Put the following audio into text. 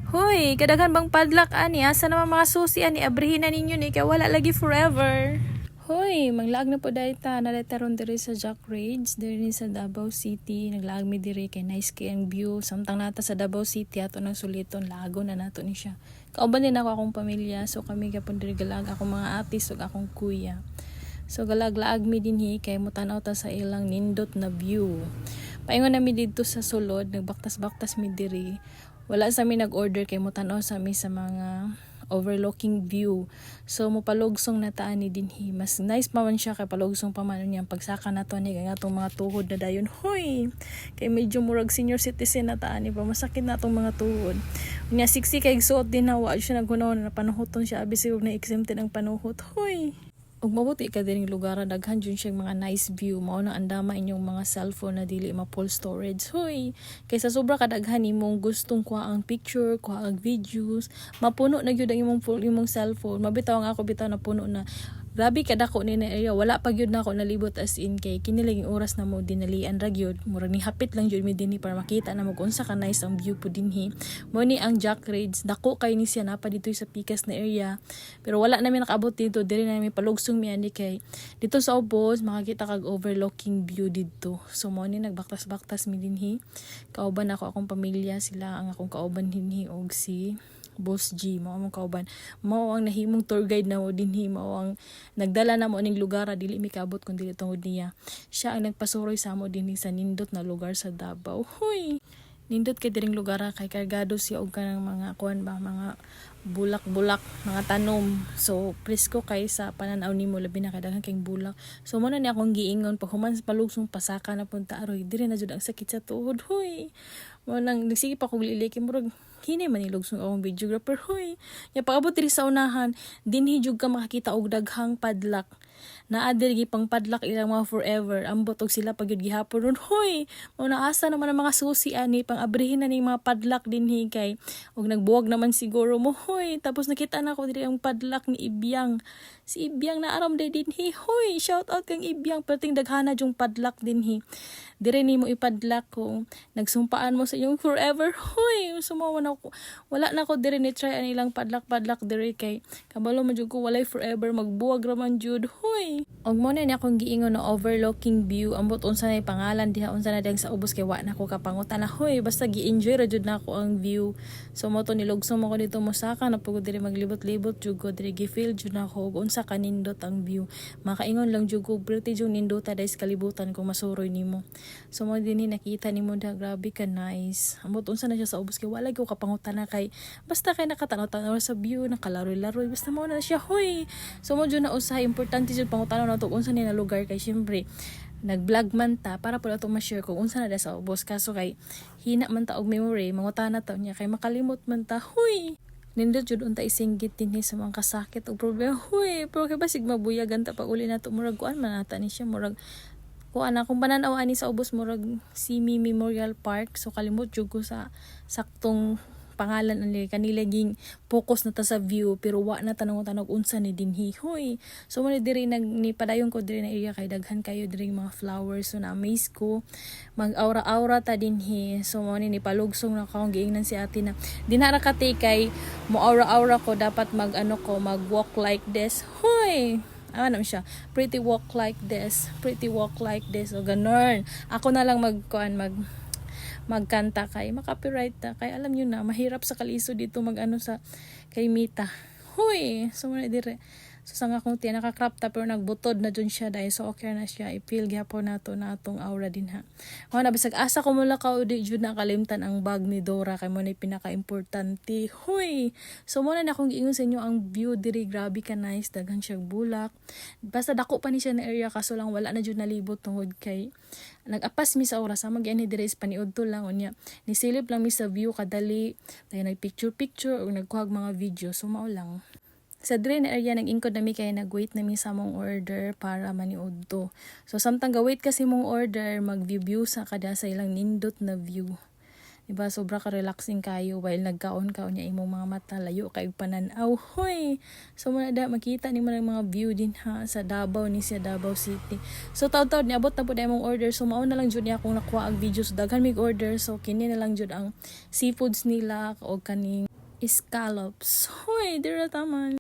Hoy, kadaghan bang padlak ani? Asa naman mga susi ani? Abrihin na ninyo ni kay wala lagi forever. Hoy, manglaag na po dayta. Naletaron diri sa Jack Rage, diri sa Davao City. Naglaag mi diri kay nice kay ang view. Samtang nata sa Davao City ato nang suliton, lago na nato ni siya. Kauban din ako akong pamilya, so kami gapon diri galag akong mga atis ug akong kuya. So galag-laag mi dinhi kay mutanaw ta sa ilang nindot na view. Paingon na mi didto sa sulod, nagbaktas-baktas mi diri. Wala sa mi nag-order kay mutanaw sa mi sa mga overlooking view. So mopalugsong na taan ni dinhi. Mas nice pa man siya kay palugsong pa man niya pagsaka nato ni kay atong mga tuhod na dayon. Hoy, kay medyo murag senior citizen na taan ni pa masakit na atong mga tuhod. Unya siksi kay suot din na wa siya naghunaw na panuhoton siya abisi ug na exempted ang panuhot. Hoy. Ug mabuti ka dining lugar daghan jud siya mga nice view mao nang andama inyong mga cellphone na dili ma-full storage. Hoy, kaysa sobra kadaghan imong gustong kuha ang picture, kuha ang videos, mapuno na gyud ang imong cellphone. Mabitaw nga ako bitaw na puno na. Grabe kadako ni na area, wala pa gyud na ako nalibot as in kay kini lang oras na mo dinalian ra gyud. Murag ni hapit lang gyud mi dinhi para makita na mo kung unsa ka nice ang view po dinhi. Mo ni ang Jack Rage, dako kay ni siya napa dito sa pikas na area. Pero wala namin nakaabot dito, diri na namin palugsong mi ani kay dito sa ubos makakita kag overlooking view dito. So mo ni nagbaktas-baktas mi dinhi. Kauban ako akong pamilya, sila ang akong kauban dinhi og si Boss G, mao ang kauban. Mao ang nahimong tour guide na mo dinhi, mao ang nagdala na mo ning lugar dili mi kaabot kun dili tungod niya. Siya ang nagpasuroy sa mo dinhi sa nindot na lugar sa Davao. Hoy, nindot kay diring lugar kay kargado siya og kanang mga kuan ba, mga bulak-bulak, mga tanom. So presko kay sa pananaw nimo labi na kadaghan kay bulak. So mo na ni akong giingon pag human sa palugsong pasaka na punta aroy diri na jud ang sakit sa tuhod. Hoy, mo nang nagsige pa kog liliki murag hinay man nilugsong akong videographer. Hoy, nya pag-abot diri sa unahan dinhi jud ka makakita og daghang padlak. Naa diri pang padlak ilang mga forever. Ambot og sila pag gyud gihapon ron. Hoy, mao naasa naman ang mga susi ani pang abrihin na ning mga padlak dinhi kay og nagbuwag naman siguro mo. Hoy, tapos nakita na ko diri ang padlak ni Ibyang. Si Ibyang na aram day dinhi. Hoy, shout out kang Ibyang, perting daghana jung padlak dinhi. Dire nimo ipadlak kung nagsumpaan mo sa iyong forever. Hoy, sumawa na ko. Wala na ko dire ni try ani lang padlak dire kay kabalo man jud ko walay forever magbuwag ra man jud. Hoy. Og mo na ni akong giingon na overlooking view ambot unsa na pangalan diha unsa na dang sa ubos kay wa na ko kapangutan na. Hoy, basta gi-enjoy ra jud na ako ang view. So mo to nilugsong mo ko dito mosaka na pugod dire maglibot-libot jud ko dire gi-feel jud na ako og unsa kanindot ang view. Makaingon lang jud ko pretty jud nindota dai sa kalibutan kung masuroy nimo. So mo dinhi nakita nimo da grabe ka nice. Ambot unsa na siya sa ubos kay wala ko kapangutan na kay basta kay nakatanaw-tanaw sa view, nakalaroy-laroy basta mo na siya. Hoy. So mo jud na usahay importante jud pangutanaw na to unsa ni na lugar kay syempre nag-vlog man ta para pala to ma-share kung unsa na da sa ubos kaso kay hina man ta og memory mangutana ta niya kay makalimot man ta. Hoy. Nindot jud unta isinggit dinhi sa mga kasakit o problema. Hoy, pero kay basig mabuyagan ta pag uli nato murag kuan man nata ni siya murag kuan na kung bananaw ani sa ubos murag Simi Memorial Park. So kalimot jud ko sa saktong pangalan ani kanila ging focus na ta sa view pero wa na tanong-tanong unsa ni dinhi. Hoy, so mo diri ni padayon ko diri na area kay daghan kayo diri mga flowers. So na amaze ko mag-aura-aura ta dinhi. So mo ni palugsong na kaong giingnan si ate na dinara ka kay mo aura-aura ko dapat mag walk like this. Hoy, ano siya, pretty walk like this, o ganon. Ako na lang magkanta kay makapiright ta kay alam niyo na mahirap sa kaliso dito sa kay Mita. Hoy, so mo dire so sang akong tiya naka-crop ta pero nagbutod na dun siya dahil so okay na siya i-feel gyapon nato na atong aura din ha. Mao na bisag asa ko mula ka di jud na kalimtan ang bag ni Dora kay mo na pinaka-importante. Hoy, so mo na akong giingon sa inyo ang view diri grabe ka nice, daghan siya bulak. Basta dako pa ni siya na area kaso lang wala na jud nalibot tungod kay nag-apas mi sa oras sama gyani diri is paniud to lang unya nisilip lang mi sa view kadali tayo nag-picture o nagkuhag mga video. So mao lang sa dire na area nag-ingkod nami kay nag-wait nami sa mong order para maniud to. So samtang ga-wait kasi mong order mag-view sa kada sa ilang nindot na view. Diba, sobra ka relaxing kayo while nagkaon ka niya imong mga mata layo kay pananaw. Hoy, so mo na da makita ni mo ng mga view din ha sa Davao ni sa Davao City. So taud-taud ni abot na pud imong order. So mao na lang jud ni akong nakuha ang videos daghan mig order. So kini na lang jud ang seafoods nila o kaning scallops. Hoy, dira taman.